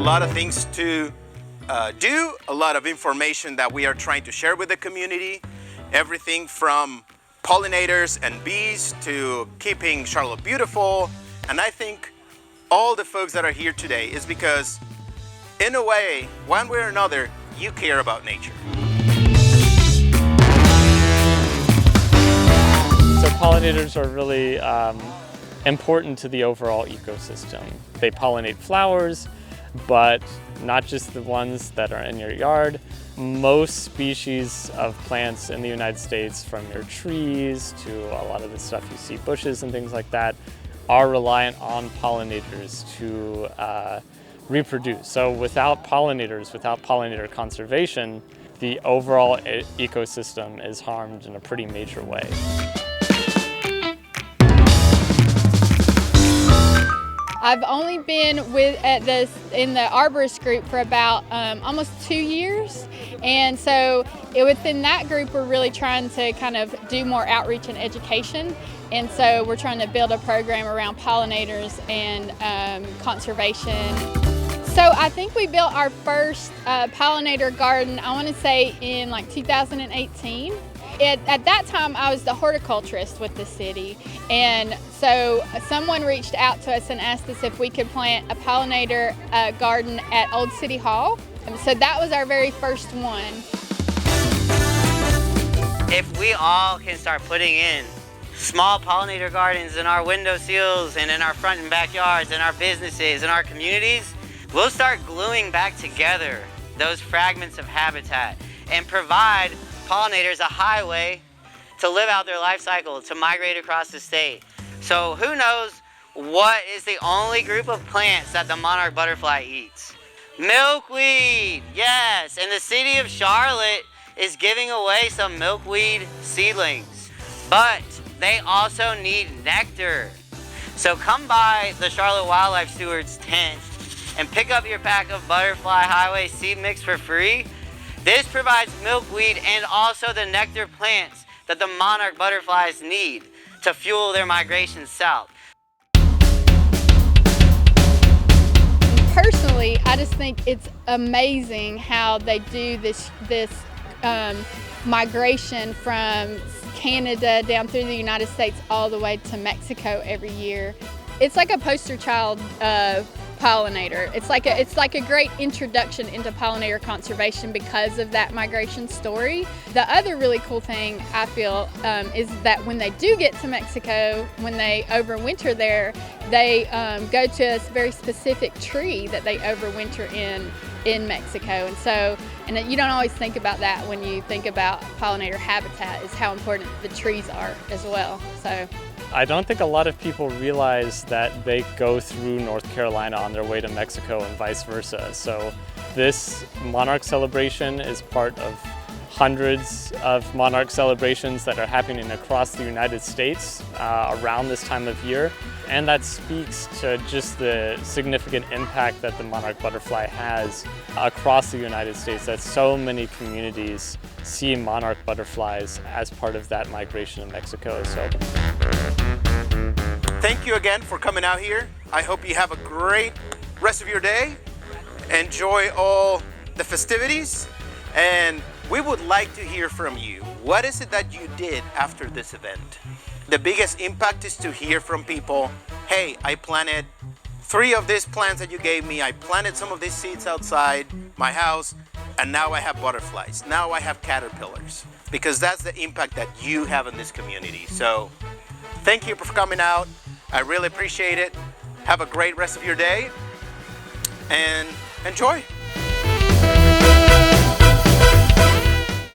lot of things to do, a lot of information that we are trying to share with the community. Everything from pollinators and bees to keeping Charlotte beautiful. And I think all the folks that are here today is because, in a way, one way or another, you care about nature. So pollinators are really important to the overall ecosystem. They pollinate flowers, but not just the ones that are in your yard. Most species of plants in the United States, from your trees to a lot of the stuff you see, bushes and things like that, are reliant on pollinators to reproduce. So without pollinators, without pollinator conservation, the overall ecosystem is harmed in a pretty major way. I've only been in the arborist group for about almost 2 years, and so within that group we're really trying to kind of do more outreach and education, and so we're trying to build a program around pollinators and conservation. So I think we built our first pollinator garden, I want to say in like 2018. At that time, I was the horticulturist with the city, and so someone reached out to us and asked us if we could plant a pollinator garden at Old City Hall. So that was our very first one. If we all can start putting in small pollinator gardens in our windowsills and in our front and backyards and our businesses and our communities, we'll start gluing back together those fragments of habitat and provide pollinators a highway to live out their life cycle, to migrate across the state. So who knows what is the only group of plants that the monarch butterfly eats? Milkweed, yes, and the city of Charlotte is giving away some milkweed seedlings, but they also need nectar. So come by the Charlotte Wildlife Stewards tent and pick up your pack of Butterfly Highway seed mix for free. This provides milkweed and also the nectar plants that the monarch butterflies need to fuel their migration south. Personally, I just think it's amazing how they do this migration from Canada down through the United States all the way to Mexico every year. It's like a poster child pollinator. It's like a great introduction into pollinator conservation because of that migration story. The other really cool thing I feel is that when they do get to Mexico, when they overwinter there, they go to a very specific tree that they overwinter in Mexico. And you don't always think about that when you think about pollinator habitat, is how important the trees are as well. So I don't think a lot of people realize that they go through North Carolina on their way to Mexico and vice versa. So this monarch celebration is part of hundreds of monarch celebrations that are happening across the United States around this time of year. And that speaks to just the significant impact that the monarch butterfly has across the United States, that so many communities see monarch butterflies as part of that migration in Mexico. So thank you again for coming out here. I hope you have a great rest of your day. Enjoy all the festivities, and we would like to hear from you. What is it that you did after this event? The biggest impact is to hear from people, hey, I planted 3 of these plants that you gave me, I planted some of these seeds outside my house, and now I have butterflies, now I have caterpillars, because that's the impact that you have in this community. So thank you for coming out. I really appreciate it. Have a great rest of your day and enjoy.